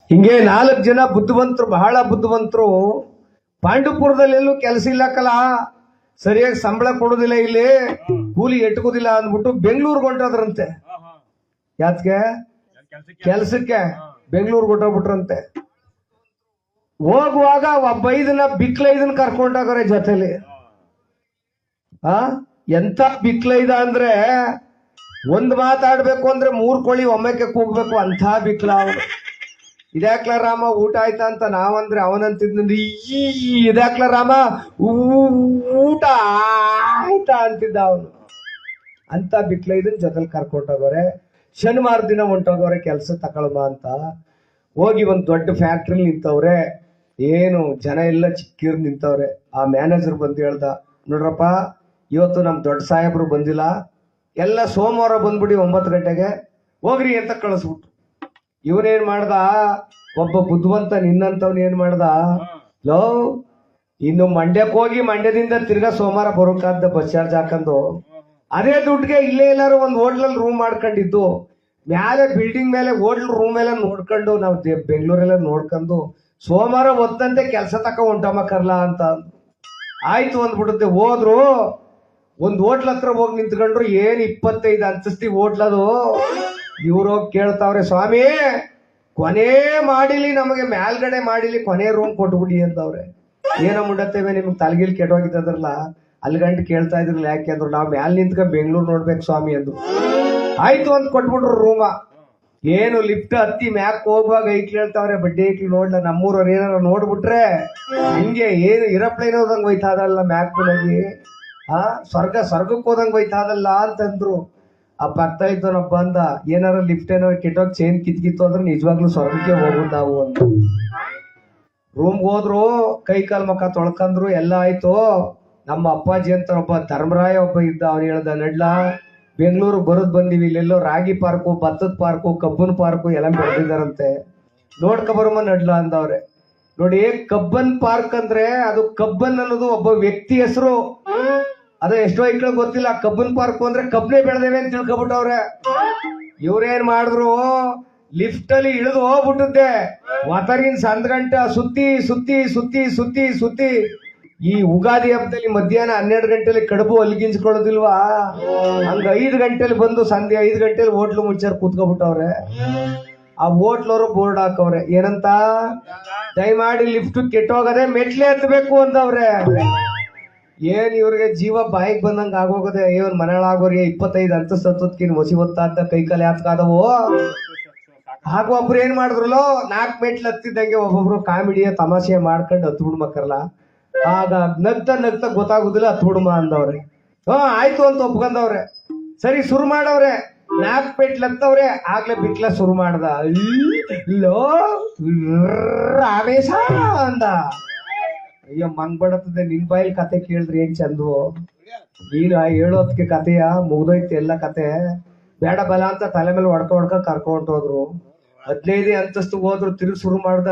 ಹಿಂಗೆ 4 ಜನ ಬುದ್ಧಿವಂತರು, ಬಹಳ ಬುದ್ಧಿವಂತರು, ಪಾಂಡುಪುರದಲ್ಲೆಲ್ಲೂ ಕೆಲಸ ಇಲ್ಲಕ್ಕಲ್ಲ, ಸರಿಯಾಗಿ ಸಂಬಳ ಕೊಡೋದಿಲ್ಲ, ಇಲ್ಲಿ ಕೂಲಿ ಎಟ್ಕೋದಿಲ್ಲ ಅಂದ್ಬಿಟ್ಟು ಬೆಂಗಳೂರಿಗೆ ಹೊಂಟೋದ್ರಂತೆ. ಯಾತ್ಗೆ? ಕೆಲ್ಸಕ್ಕೆ ಬೆಂಗಳೂರಿಗೆ ಹೊಂಟೋಗ್ಬಿಟ್ರಂತೆ. ಹೋಗುವಾಗ ಒಬ್ಬ ಬಿಕ್ಲೈದನ್ನ ಕರ್ಕೊಂಡೋಗ್ರೆ ಜೊತೆಲಿ. ಎಂತ ಬಿಕ್ಲೈದ ಅಂದ್ರೆ ಒಂದ್ ಮಾತಾಡ್ಬೇಕು ಅಂದ್ರೆ 3 ಕೋಳಿ ಒಮ್ಮೆಕ್ಕೆ ಕೂಗ್ಬೇಕು, ಅಂಥ ಬಿಕ್ಲ ಅವನು. ಇದ್ಯಾಕ್ಲ ರಾಮ ಊಟ ಆಯ್ತಾ ಅಂತ ನಾವಂದ್ರೆ ಅವನಂತಿದ್ದ ಇದ್ಯಾಕ್ಲ ರಾಮ ಊಟ ಆಯ್ತಾ ಅಂತಿದ್ದ ಅವನು. ಅಂತ ಬಿಕ್ಲೈದನ್ ಜೊತೆಲಿ ಕರ್ಕೊಂಡೋಗೋರೆ. ಶನಿವಾರ ದಿನ ಹೊಂಟೋಗೋರೆ ಕೆಲಸ ತಗೊಳ್ಮ ಅಂತ. ಹೋಗಿ ಒಂದ್ ದೊಡ್ಡ ಫ್ಯಾಕ್ಟ್ರಿಲಿ ನಿಂತವ್ರೆ. ಏನು ಜನ ಎಲ್ಲ ಚಿಕ್ಕಿರ್ ನಿಂತವ್ರೆ. ಆ ಮ್ಯಾನೇಜರ್ ಬಂದು ಹೇಳ್ದ, ನೋಡ್ರಪ್ಪ ಇವತ್ತು ನಮ್ ದೊಡ್ಡ ಸಾಹೇಬ್ರು ಬಂದಿಲ್ಲ, ಎಲ್ಲ ಸೋಮವಾರ ಬಂದ್ಬಿಡಿ 9 ಗಂಟೆಗೆ ಹೋಗ್ರಿ ಅಂತ ಕಳಿಸ್ಬಿಟ್ಟು. ಇವನೇನ್ ಮಾಡ್ದ, ಒಬ್ಬ ಬುದ್ಧಿವಂತ ನಿನ್ನಂತವ್ನ ಏನ್ ಮಾಡ್ದ, ಲೋ ಇನ್ನು ಮಂಡ್ಯಕ್ಕೆ ಹೋಗಿ ಮಂಡ್ಯದಿಂದ ತಿರ್ಗಾ ಸೋಮವಾರ ಬರೋಕಾದ ಬಸ್ ಚಾರ್ಜ್ ಹಾಕೊಂಡು ಅದೇ ದುಡ್ಡಿಗೆ ಇಲ್ಲೇ ಎಲ್ಲಾರು ಒಂದ್ ಹೋಟ್ಲಲ್ಲಿ ರೂಮ್ ಮಾಡ್ಕೊಂಡಿದ್ದು, ಮ್ಯಾಲೆ ಬಿಲ್ಡಿಂಗ್ ಮೇಲೆ ಹೋಟ್ಲ್ ರೂಮ್ ಎಲ್ಲ ನೋಡ್ಕೊಂಡು ನಾವು ಬೆಂಗಳೂರೆಲ್ಲ ನೋಡ್ಕೊಂಡು ಸೋಮವಾರ ಹೊತ್ತಂತೆ ಕೆಲಸ ತಕ ಹೊಂಟಮ್ಮ ಕರ್ಲಾ ಅಂತ. ಆಯ್ತು ಅಂದ್ಬಿಡುತ್ತೆ. ಹೋದ್ರು ಒಂದ್ ಹೋಟ್ಲ್ ಹತ್ರ ಹೋಗಿ ನಿಂತ್ಕೊಂಡ್ರು. ಏನ್ 25 ಅಂತಸ್ತಿ ಹೋಟ್ಲದು. ಇವ್ರು ಕೇಳ್ತಾವ್ರೆ, ಸ್ವಾಮಿ ಕೊನೆ ಮಾಡಿಲಿ ನಮಗೆ ಮೇಲ್ಗಡೆ ಮಾಡಿಲಿ ಕೊನೆ ರೂಮ್ ಕೊಟ್ಬಿಡಿ ಅಂತವ್ರೆ. ಏನೋ ಮುಂಡತ್ತೇವೆ ನಿಮ್ಗೆ ತಲೆಗಿಲ್ ಕೆಟ್ಟೋಗಿದ್ದದ್ರಲ್ಲ ಅಲ್ಲಿ ಗಂಟು ಕೇಳ್ತಾ ಇದ್ರಲ್ಲ, ಯಾಕೆ ಅಂದ್ರು ನಾವ್ ಮ್ಯಾಲ್ ನಿಂತ್ಕೊಂಡ್ ಬೆಂಗಳೂರು ನೋಡ್ಬೇಕು ಸ್ವಾಮಿ ಅಂದ್ರು. ಆಯ್ತು ಅಂತ ಕೊಟ್ಬಿಟ್ರು ರೂಮ. ಏನು ಲಿಫ್ಟ್ ಹತ್ತಿ ಮ್ಯಾಕ್ ಹೋಗುವಾಗ ಐಕ್ಳು ಹೇಳ್ತಾವ್ರೆ, ಬಡ್ಡಿ ಐಕ್ಳು ನೋಡ್ಲ ನಮ್ಮೂರವ್ರು ಏನಾರ ನೋಡ್ಬಿಟ್ರೆ ಹಿಂಗೆ ಏನು ಏರೋಪ್ಲೇನ್ ಹೋದಂಗ್ ಹೋಯ್ತಾದಲ್ಲ ಮ್ಯಾಕ್ ಹೋಗಿ, ಸ್ವರ್ಗಕ್ಕೆ ಹೋದಂಗ್ ಹೋಯ್ತಾದಲ್ಲ ಅಂತಂದ್ರು. ಆ ಪಕ್ಕ ಇದ್ದವನೊಬ್ಬ ಅಂದ, ಏನಾರ ಲಿಫ್ಟ್ ಏನಾರ ಕೆಟ್ಟೋಗಿ ಚೈನ್ ಕಿತ್ಕಿತ್ತು ಅಂದ್ರೆ ನಿಜವಾಗ್ಲೂ ಸ್ವರ್ಗಕ್ಕೆ ಹೋಗುದು ನಾವು ಅಂತ. ರೂಮ್ಗೆ ಹೋದ್ರು, ಕೈ ಕಾಲ್ ಮಕ್ಕ ತೊಳ್ಕಂದ್ರು, ಎಲ್ಲ ಆಯ್ತು. ನಮ್ಮ ಅಪ್ಪಾಜಿ ಅಂತ ಒಬ್ಬ ಧರ್ಮರಾಯ ಒಬ್ಬ ಇದ್ದ. ಅವ್ನು ಹೇಳ್ದ, ನಡ್ಲ ಬೆಂಗಳೂರು ಬರೋದ್ ಬಂದಿವಿ, ಇಲ್ಲೆಲ್ಲೋ ರಾಗಿ ಪಾರ್ಕು, ಭತ್ತದ ಪಾರ್ಕು, ಕಬ್ಬನ್ ಪಾರ್ಕು ಎಲ್ಲ ಬೆಳೆದಿದ್ದಾರಂತೆ, ನೋಡ್ಕೊ ಬರಮ್ಮ ನಡ್ಲ ಅಂದವ್ರೆ. ನೋಡಿ, ಕಬ್ಬನ್ ಪಾರ್ಕ್ ಅಂದ್ರೆ ಅದು ಕಬ್ಬನ್ ಅನ್ನೋದು ಒಬ್ಬ ವ್ಯಕ್ತಿ ಹೆಸರು. ಅದ ಎಷ್ಟೋ ಐಕ್ಳ ಗೊತ್ತಿಲ್ಲ. ಕಬ್ಬನ್ ಪಾರ್ಕ್ ಅಂದ್ರೆ ಕಬ್ಬನೇ ಬೆಳೆದೇವೆ ಅಂತ ತಿಳ್ಕೊಬಿಟ್ಟವ್ರೆ. ಇವ್ರೇನ್ ಮಾಡಿದ್ರು, ಲಿಫ್ಟ್ ಅಲ್ಲಿ ಇಳಿದು ಹೋಗ್ಬಿಟ್ಟಿದ್ದೆ. ವಾತರಿನ್ ಸಂದ್ಗಂಟ ಸುತ್ತಿ ಸುತ್ತಿ ಸುತ್ತಿ ಸುತ್ತಿ ಸುತ್ತಿ ಈ ಉಗಾದಿ ಹಬ್ಬದಲ್ಲಿ ಮಧ್ಯಾಹ್ನ 12 ಗಂಟೆಲಿ ಕಡುಬು ಅಲ್ಗಿಂಚ್ಕೊಳ್ಳೋದಿಲ್ವಾ, ಹಂಗ 5 ಗಂಟೆಲಿ ಬಂದು ಸಂಧ್ಯೆ 5 ಗಂಟೆಲಿ ಹೋಟ್ಲು ಮುಂಚಾರ ಕೂತ್ಕೊಬಿಟ್ಟವ್ರೆ. ಆ ಹೋಟ್ಲವರು ಬೋರ್ಡ್ ಹಾಕವ್ರೆ, ಏನಂತ, ದಯಮಾಡಿ ಲಿಫ್ಟ್ ಕೆಟ್ಟೋಗದೆ ಮೆಟ್ಲೆ ಹತ್ಬೇಕು ಅಂದವ್ರೆ. ಏನ್ ಇವ್ರಿಗೆ ಜೀವ ಬಾಯಿಗೆ ಬಂದಂಗ ಆಗೋಗದೆ. ಏನ್ ಮನೆಗಳಾಗೋರಿಗೆ 25 ಅಂತಸ್ತು ಹತ್ತೋದ್ಕಿನ್ ಮೊಸಿ ಹೊತ್ತಾದ ಕೈಕಾಲಿ ಹಾತ್ಕಾದವು. ಆಗ ಒಬ್ರು ಏನ್ ಮಾಡಿದ್ರಲ್ಲೋ, 4 ಮೆಟ್ಲು ಹತ್ತಿದ್ದಂಗೆ ಒಬ್ಬೊಬ್ರು ಕಾಮಿಡಿಯ ತಮಾಷೆ ಮಾಡ್ಕೊಂಡು ಹತ್ಬಿಡ್ಮಕ್ಕರಲ್ಲ. ಆಗ ನಗ್ತಾ ನಗ್ತಾ ಗೊತ್ತಾಗುದಿಲ್ಲ, ಹತ್ಬಿಡ್ಮ ಅಂದವ್ರೆ. ಆಯ್ತು ಅಂತ ಒಪ್ಕೊಂಡವ್ರೆ. ಸರಿ ಶುರು ಮಾಡವ್ರೆ. 4 ಮೆಟ್ಲು ಹತ್ತವ್ರೆ. ಆಗ್ಲೇ ಬಿಟ್ಲ ಶುರು ಮಾಡ್ದ. ಲೋ ರಾಮೇಶ ಅಂದ. ಅಯ್ಯೋ ಮಂಗ್ ಬಡತದೆ, ನಿನ್ ಬಾಯಿಲ್ ಕತೆ ಕೇಳಿದ್ರಿ ಏನ್ ಚಂದ್ವು. ನೀನು ಹೇಳೋದಕ್ಕೆ ಕತೆಯ ಮುಗ್ದೋಯ್ತು ಎಲ್ಲ ಕತೆ. ಬೇಡ ಬಲ ಅಂತ ತಲೆ ಮೇಲೆ ಹೊಡ್ಕ ಕರ್ಕೊಂಡು ಹೋದ್ರು. 15 ಅಂತಸ್ತು ಹೋದ್ರು. ತಿರುಗಿ ಶುರು ಮಾಡ್ದ.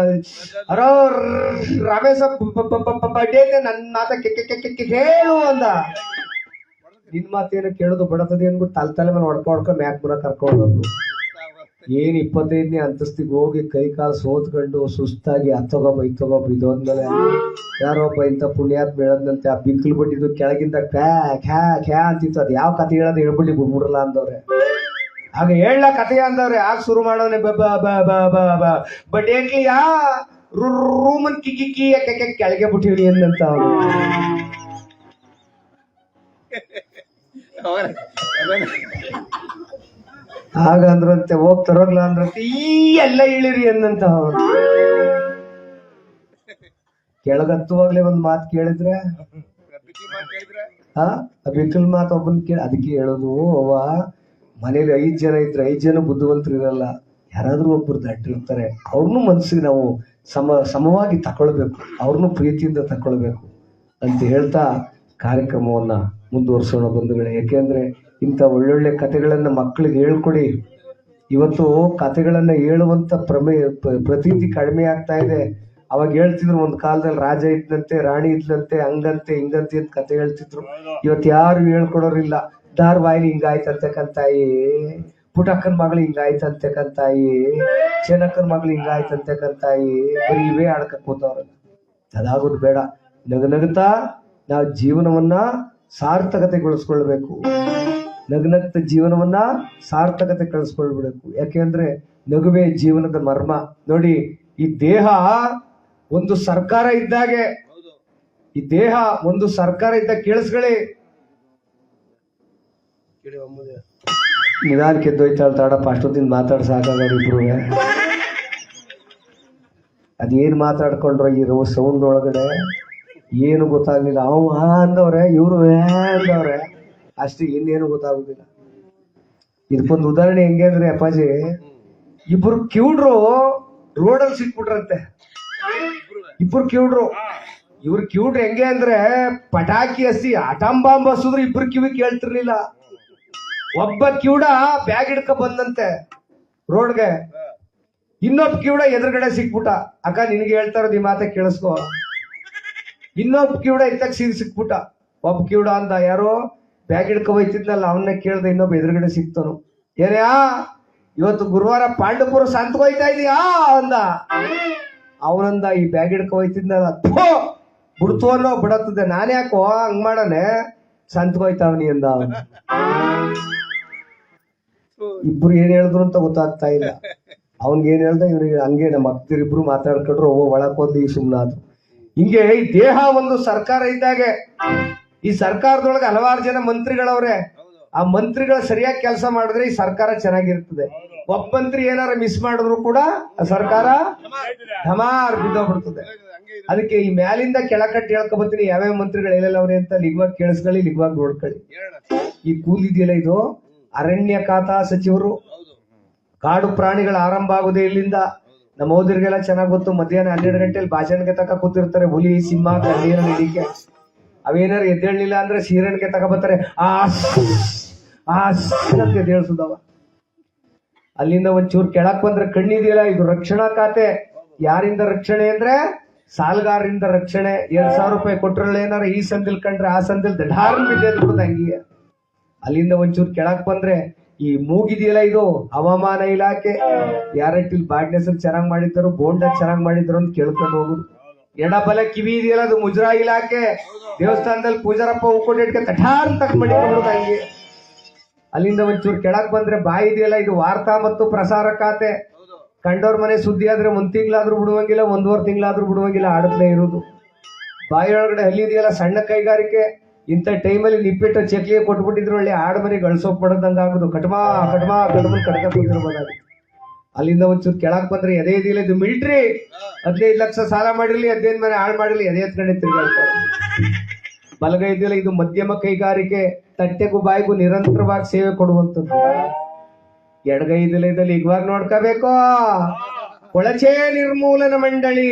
ಅರೋ ರಮೇಶ ಬಡ್ಡಿ ನನ್ನ ಮಾತ ಕೇಳು ಅಂದ. ನಿನ್ ಮಾತೇನು ಕೇಳೋದು ಬಡತದೆ ಅಂದ್ಬಿಟ್ಟು ತಲೆ ಮೇಲೆ ಹೊಡ್ಕ ಮ್ಯಾಕ್ ಬರ ಕರ್ಕೊಂಡು ಹೋದ್ರು. ಏನ್ 25ನೇ ಅಂತಸ್ತಿಗೆ ಹೋಗಿ ಕೈ ಕಾಲು ಸೋತ್ಕೊಂಡು ಸುಸ್ತಾಗಿ ಹತ್ತೋಗೊಬ್ಬ ಇದೊಂದ್ಮೇಲೆ ಯಾರೊಬ್ಬ ಇಂಥ ಪುಣ್ಯಾತ್ಮ ಹೇಳದಂತೆ, ಆ ಬಿಕ್ಕಲ್ ಬಿಟ್ಟಿದ್ದು ಕೆಳಗಿಂದ ಕ್ಯಾ ಅಂತಿತ್ತು. ಅದ್ ಯಾವ ಕತೆ ಹೇಳೋದು ಹೇಳ್ಬಿಡಿ ಬಿಡ್ಬಿಡಲ್ಲ ಅಂದವ್ರೆ. ಆಗ ಹೇಳ ಕತೆ ಅಂದವ್ರೆ. ಆಗ ಶುರು ಮಾಡೋನೆ, ಬಟ್ ಏನ್ಲಿಯ ರೂಮನ್ ಕಿಕ್ಕಿ ಕೆಳಗೆ ಬಿಟ್ಟಿವ್ರಿ ಏನಂತ ಅವನು. ಆಗ ಅಂದ್ರಂತೆ, ಹೋಗ್ತಾರೋಗ್ಲ ಅಂದ್ರಂತೆ, ಈ ಎಲ್ಲ ಇಳಿರಿ ಅನ್ನಂತ ಅವನು. ಕೆಳಗತ್ತುವಾಗ್ಲೇ ಒಂದ್ ಮಾತು ಕೇಳಿದ್ರೆ, ಬಿಕ್ಕಲ್ ಮಾತು ಒಬ್ಬನ್ ಕೇಳಿ ಅದಕ್ಕೆ ಹೇಳೋದು. ಅವ್ವ ಮನೇಲಿ 5 ಜನ ಇದ್ರೆ 5 ಜನ ಬುದ್ಧಿವಂತರು ಇರಲ್ಲ, ಯಾರಾದ್ರೂ ಒಬ್ರು ದಡ್ಡಿರ್ತಾರೆ. ಅವ್ರನ್ನೂ ಮನ್ಸಿಗೆ ನಾವು ಸಮವಾಗಿ ತಕೊಳ್ಬೇಕು, ಅವ್ರನ್ನೂ ಪ್ರೀತಿಯಿಂದ ತಕೊಳ್ಬೇಕು ಅಂತ ಹೇಳ್ತಾ ಕಾರ್ಯಕ್ರಮವನ್ನ ಮುಂದುವರ್ಸೋಣ ಬಂಧುಗಳೇ. ಯಾಕೆಂದ್ರೆ ಇಂಥ ಒಳ್ಳೊಳ್ಳೆ ಕಥೆಗಳನ್ನ ಮಕ್ಕಳಿಗೆ ಹೇಳ್ಕೊಡಿ. ಇವತ್ತು ಕಥೆಗಳನ್ನ ಹೇಳುವಂತ ಪ್ರತೀತಿ ಕಡಿಮೆ ಆಗ್ತಾ ಇದೆ. ಅವಾಗ ಹೇಳ್ತಿದ್ರು, ಒಂದ್ ಕಾಲದಲ್ಲಿ ರಾಜ ಇದ್ದಂತೆ, ರಾಣಿ ಇದ್ದಂತೆ, ಹಂಗಂತೆ ಹಿಂಗಂತೆ ಅಂತ ಕತೆ ಹೇಳ್ತಿದ್ರು. ಇವತ್ತು ಯಾರು ಹೇಳ್ಕೊಡೋರಿಲ್ಲ. ಧಾರವಾಹಿಲಿ ಹಿಂಗಾಯ್ತಂತೆ ಕಂತಾಯಿ, ಪುಟಕ್ಕನ ಮಗಳು ಹಿಂಗಾಯ್ತಂತೆ ಕಂತಾಯಿ, ಚೆನ್ನಕ್ಕನ ಮಗಳು ಹಿಂಗಾಯ್ತಂತೆ ಕಂತಾಯಿ, ಬರೀ ಇವೇ ಆಡ್ಕ ಕೂತವ್ರಲ್ಲ. ಅದಾಗೋದು ಬೇಡ. ನಗುತ್ತಾ ನಾವು ಜೀವನವನ್ನ ಸಾರ್ಥಕತೆಗೊಳಿಸ್ಕೊಳ್ಬೇಕು. ನಗ್ನಗ್ತ ಜೀವನವನ್ನ ಸಾರ್ಥಕತೆ ಕಳಿಸ್ಕೊಳ್ಬಿಡ್ಬೇಕು. ಯಾಕೆಂದ್ರೆ ನಗುವೆ ಜೀವನದ ಮರ್ಮ. ನೋಡಿ, ಈ ದೇಹ ಒಂದು ಸರ್ಕಾರ ಇದ್ದಾಗೆ, ಈ ದೇಹ ಒಂದು ಸರ್ಕಾರ ಇದ್ದಾಗ ಕೇಳಿಸ್ಕೊಳ್ಳಿ. ನಿಧಾನಕ್ಕೆ ಎದ್ದೋಯ್ತಾಳ ತಾಡಪ್ಪ, ಅಷ್ಟೊತ್ತಿನ ಮಾತಾಡ್ ಸಾಕಾಗೋರು ಇಬ್ರು. ಅದೇನ್ ಮಾತಾಡ್ಕೊಂಡ್ರ ಈ ಸೌಂಡ್ ಒಳಗಡೆ ಏನು ಗೊತ್ತಾಗ್ಲಿಲ್ಲ. ಅವ್ ಅಂದವ್ರೆ, ಇವ್ರು ಅಂದವ್ರೆ, ಅಷ್ಟೇ, ಇನ್ನೇನು ಗೊತ್ತಾಗುದಿಲ್ಲ. ಇದಕ್ಕೊಂದು ಉದಾಹರಣೆ ಹೆಂಗೆ ಅಂದ್ರೆ, ಅಪ್ಪಾಜಿ ಇಬ್ರು ಕಿವುಡ್ರು ರೋಡಲ್ಲಿ ಸಿಕ್ಬಿಟ್ರಂತೆ. ಇಬ್ರು ಕಿವುಡ್ರು. ಇವ್ರ ಕಿವುಡ್ರು ಹೆಂಗೆ ಅಂದ್ರೆ, ಪಟಾಕಿ ಹಸಿ ಅಟಂ ಬಾಂಬ್ ಹಸಿದ್ರು ಇಬ್ರು ಕಿವಿ ಕೇಳ್ತಿರ್ಲಿಲ್ಲ. ಒಬ್ಬ ಕಿವುಡ ಬ್ಯಾಗ್ ಹಿಡ್ಕ ಬಂದಂತೆ ರೋಡ್ಗೆ, ಇನ್ನೊಬ್ಬ ಕಿವುಡ ಎದುರುಗಡೆ ಸಿಕ್ಬಿಟ್ಟ. ಅಕ್ಕ ನಿನಗೆ ಹೇಳ್ತಾ ಇರೋದು ಈ ಮಾತೆ ಕೇಳಿಸ್ಕೊ. ಇನ್ನೊಬ್ಬ ಕಿವುಡ ಇತ್ತಾಗ ಸಿಕ್ಬಿಟ್ಟ. ಒಬ್ಬ ಕಿವುಡ ಅಂದ, ಯಾರೋ ಬ್ಯಾಗ್ ಹಿಡ್ಕೊ ಹೋಯ್ತಿದ್ನಲ್ಲ ಅವನ್ನ ಕೇಳ್ದೆ, ಇನ್ನೊಬ್ಬ ಎದುರುಗಡೆ ಸಿಕ್ತನು. ಏನ್ಯಾ ಇವತ್ತು ಗುರುವಾರ ಪಾಂಡಪುರ ಸಂತಕ್ಕೆ ಹೋಯ್ತಾ ಇದೀಯಾ ಅಂದ. ಅವನಂದ, ಈ ಬ್ಯಾಗ್ ಹಿಡ್ಕೊ ಹೋಯ್ತಿದ್ನಲ್ಲ ಬಿಡ್ತು ಅನ್ನೋ ಬಿಡತ್ತದೆ, ನಾನ್ ಯಾಕೋ ಹಂಗ್ ಮಾಡನೆ ಸಂತಕ್ಕೆ ಹೋಯ್ತಾವನಿ ಅಂದ. ಅವನು ಇಬ್ರು ಏನ್ ಹೇಳಿದ್ರು ಅಂತ ಗೊತ್ತಾಗ್ತಾ ಇಲ್ಲ. ಅವನ್ಗೆ ಏನ್ ಹೇಳ್ದ, ಇವ್ರಿಗೆ ಹಂಗೆ ನಮ್ಮ ಅಕ್ಕರಿಬ್ರು ಮಾತಾಡ್ಕೊಂಡ್ರು. ಒಳಕ್ ಹೋದ್ಲಿ ಸುಮ್ನಾದ್ರು. ಹಿಂಗೆ ಈ ದೇಹ ಒಂದು ಸರ್ಕಾರ ಇದ್ದಾಗೆ. ಈ ಸರ್ಕಾರದೊಳಗೆ ಹಲವಾರು ಜನ ಮಂತ್ರಿಗಳವ್ರೆ. ಆ ಮಂತ್ರಿಗಳು ಸರಿಯಾಗಿ ಕೆಲಸ ಮಾಡಿದ್ರೆ ಈ ಸರ್ಕಾರ ಚೆನ್ನಾಗಿರ್ತದೆ. ಒಬ್ಬ ಮಂತ್ರಿ ಏನಾರ ಮಿಸ್ ಮಾಡಿದ್ರು ಕೂಡ ಆ ಸರ್ಕಾರ ಢಮಾರ್ ಬಿದ್ದೋಗ್ಬಿಡ್ತದೆ. ಅದಕ್ಕೆ ಈ ಮ್ಯಾಲಿಂದ ಕೆಳಕಟ್ಟಿ ಹೇಳ್ಕೊಬತ್ತೀನಿ, ಯಾವ್ಯಾವ ಮಂತ್ರಿಗಳು ಎಲ್ಲೆಲ್ಲವ್ರೆ ಅಂತ ಲಿಗ್ವಾಗಿ ಕೇಳಿಸ್ಕೊಳ್ಳಿ, ಲಿಗ್ವಾಗಿ ನೋಡ್ಕೊಳ್ಳಿ. ಈ ಕೂಲಿದೆಯಲ್ಲ, ಇದು ಅರಣ್ಯ ಖಾತಾ ಸಚಿವರು. ಕಾಡು ಪ್ರಾಣಿಗಳ ಆರಂಭ ಆಗುದೇ ಇಲ್ಲಿಂದ. ನಮ್ಮ ಓದಿರಿಗೆಲ್ಲ ಚೆನ್ನಾಗ್ ಗೊತ್ತು. ಮಧ್ಯಾಹ್ನ 12 ಗಂಟೆಲಿ ಭಾಷಣಕ್ಕೆ ತಕ ಕೂತಿರ್ತಾರೆ. ಹುಲಿ, ಸಿಂಹ, ಗಂಡೀರ ನಡಿಕೆ. ಅವೇನಾರು ಎದ್ದೇಳಲಿಲ್ಲ ಅಂದ್ರೆ ಸೀರೆಣ್ಗೆ ತಗೊಬರ್ತಾರೆ. ಅಂತ ಎದ್ದೇಳ್ಸುದವ. ಅಲ್ಲಿಂದ ಒಂಚೂರು ಕೆಳಕ್ ಬಂದ್ರೆ ಕಣ್ಣಿದೆಯಲ್ಲ, ಇದು ರಕ್ಷಣಾ ಖಾತೆ. ಯಾರಿಂದ ರಕ್ಷಣೆ ಅಂದ್ರೆ ಸಾಲ್ಗಾರರಿಂದ ರಕ್ಷಣೆ. 2,000 ರೂಪಾಯಿ ಕೊಟ್ರಲ್ಲ, ಏನಾರ ಈ ಸಂದಿಲ್ ಕಂಡ್ರೆ ಆ ಸಂದಿಲ್ ದಢಾರ್ ಬಿದ್ದಿರ್ತದೆ ಹಂಗೆ. ಅಲ್ಲಿಂದ ಒಂಚೂರು ಕೆಳಕ್ ಬಂದ್ರೆ ಈ ಮೂಗಿದೆಯಲ್ಲ, ಇದು ಹವಾಮಾನ ಇಲಾಖೆ. ಯಾರಟ್ಟಿಲ್ ಬಾಡ್ನೆ ಹೆಸರು ಚೆನ್ನಾಗ್ ಮಾಡಿದ್ರು, ಬೋಂಡ ಚೆನ್ನಾಗ್ ಮಾಡಿದ್ರು ಅಂತ ಕೇಳ್ಕೊಂಡು ಹೋಗುದು. ಎಡಬಲ ಕಿವಿ ಇದೆಯಲ್ಲ, ಅದು ಮುಜರಾ ಇಲಾಖೆ. ದೇವಸ್ಥಾನದಲ್ಲಿ ಪೂಜಾರಪ್ಪ ಹೂಕೋಟಿ ಇಟ್ಕೆ ತಠಾರ್ ತಕ್ ಮಾಡಿಕೊಂಡು ಹಂಗೆ. ಅಲ್ಲಿಂದ ಒಂಚೂರು ಕೆಳಕ್ ಬಂದ್ರೆ ಬಾಯಿ ಇದೆಯಲ್ಲ, ಇದು ವಾರ್ತಾ ಮತ್ತು ಪ್ರಸಾರ ಖಾತೆ. ಕಂಡವ್ರ ಮನೆ ಸುದ್ದಿ ಆದ್ರೆ 1 ತಿಂಗಳಾದ್ರೂ ಬಿಡುವಂಗಿಲ್ಲ, 1.5 ತಿಂಗಳಾದ್ರೂ ಬಿಡುವಂಗಿಲ್ಲ, ಆಡತ್ಲೇ ಇರುದು. ಬಾಯಿ ಒಳಗಡೆ ಹಲ್ಲಿದೆಯಲ್ಲ, ಸಣ್ಣ ಕೈಗಾರಿಕೆ. ಇಂಥ ಟೈಮಲ್ಲಿ ನಿಪ್ಪಿಟ್ಟು ಚಕ್ಲಿಗೆ ಕೊಟ್ಬಿಟ್ಟಿದ್ರು ಒಳ್ಳೆ ಆಡ್ ಮರಿ ಗಳಿಸೋಕ್ ಪಡದಂಗ ಆಗುದು. ಕಟ್ಮಾ ಕಡ್ಕ ಕೂತಿರ್ಬೋದಾಗಿ. ಅಲ್ಲಿಂದ ಒಂಚೂರು ಕೆಳಕ್ ಬಂದ್ರೆ ಎದೆ ಇದೆಯಲ್ಲ, ಇದು ಮಿಲಿಟ್ರಿ. 15 ಲಕ್ಷ ಸಾಲ ಮಾಡಿರ್ಲಿ, 15 ಮನೆ ಹಾಳು ಮಾಡಿರ್ಲಿ, ಎದೆ ಎತ್ಕಡೆ ತಿರ್ಗಾಡ್ತಾರೆ. ಬಲಗೈ ಇದೆಯಲ್ಲ, ಇದು ಮಧ್ಯಮ ಕೈಗಾರಿಕೆ. ತಟ್ಟೆಗೂ ಬಾಯಿಗೂ ನಿರಂತರವಾಗಿ ಸೇವೆ ಕೊಡುವಂಥದ್ದು. ಎಡಗೈ ಇದೆಯಲ್ಲ, ಇದಲ್ಲಿ ಇವಾಗ ನೋಡ್ಕೋಬೇಕು, ಕೊಳಚೆ ನಿರ್ಮೂಲನ ಮಂಡಳಿ.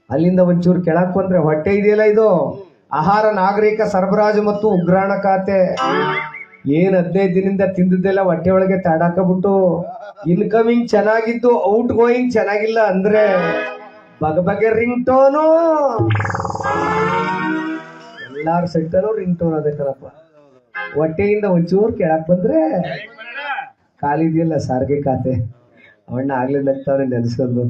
ಅಲ್ಲಿಂದ ಒಂಚೂರು ಕೆಳಕ್ ಬಂದ್ರೆ ಹೊಟ್ಟೆ ಇದೆಯಲ್ಲ, ಇದು ಆಹಾರ ನಾಗರಿಕ ಸರಬರಾಜು ಮತ್ತು ಉಗ್ರಾಣ ಖಾತೆ. ಏನ್ 15 ದಿನದಿಂದ ತಿಂದಿದ್ದೆಲ್ಲ ಹೊಟ್ಟೆ ಒಳಗೆ ತಾಡಾಕಬಿಟ್ಟು ಇನ್ಕಮಿಂಗ್ ಚೆನ್ನಾಗಿದ್ದು ಔಟ್ ಗೋಯಿಂಗ್ ಚೆನ್ನಾಗಿಲ್ಲ ಅಂದ್ರೆ ಬಗೆ ರಿಂಗ್ ಟೋನು. ಎಲ್ಲಾರ ಸೆಟ್ಟಲ್ಲೂ ರಿಂಗ್ ಟೋನ್ ಅದೇ ಕಣಪ್ಪ. ಹೊಟ್ಟೆಯಿಂದ ಒಂಚೂರು ಕೆಳಕ್ ಬಂದ್ರೆ ಕಾಲಿದೆಯಲ್ಲ, ಸಾರಿಗೆ ಖಾತೆ. ಅವಣ್ಣ ಆಗ್ಲೇ ನಗ್ತಾವ್ರೆ ನೆನೆಸ್ಕೊಂಡು.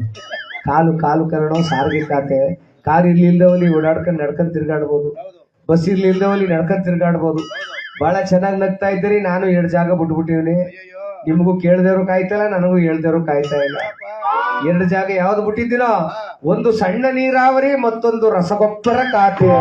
ಕಾಲು ಕನ್ನಡ ಸಾರಿಗೆ ಖಾತೆ. ಕಾರ್ ಇರ್ಲಿಲ್ದವಲ್ಲಿ ಓಡಾಡ್ಕೊಂಡು ನಡ್ಕೊಂಡ್ ತಿರ್ಗಾಡ್ಬೋದು, ಬಸ್ ಇರ್ಲಿಲ್ದವಲ್ಲಿ ನಡ್ಕೊಂಡ್ ತಿರ್ಗಾಡ್ಬೋದು. ಬಹಳ ಚೆನ್ನಾಗಿ ನಗ್ತಾ ಇದ್ದೀರಿ. ನಾನು 2 ಜಾಗ ಬಿಟ್ಬಿಟ್ಟಿವ್ನಿ. ನಿಮಗೂ ಕೇಳ್ದೇವ್ರು ಕಾಯ್ತಾ ಇಲ್ಲ, ನನಗೂ ಹೇಳ್ದೇವ್ರು ಕಾಯ್ತಾ ಇಲ್ಲ. 2 ಜಾಗ ಯಾವ್ದು ಬಿಟ್ಟಿದ್ದೀನೋ, ಒಂದು ಸಣ್ಣ ನೀರಾವರಿ, ಮತ್ತೊಂದು ರಸಗೊಬ್ಬರ ಖಾತೆ.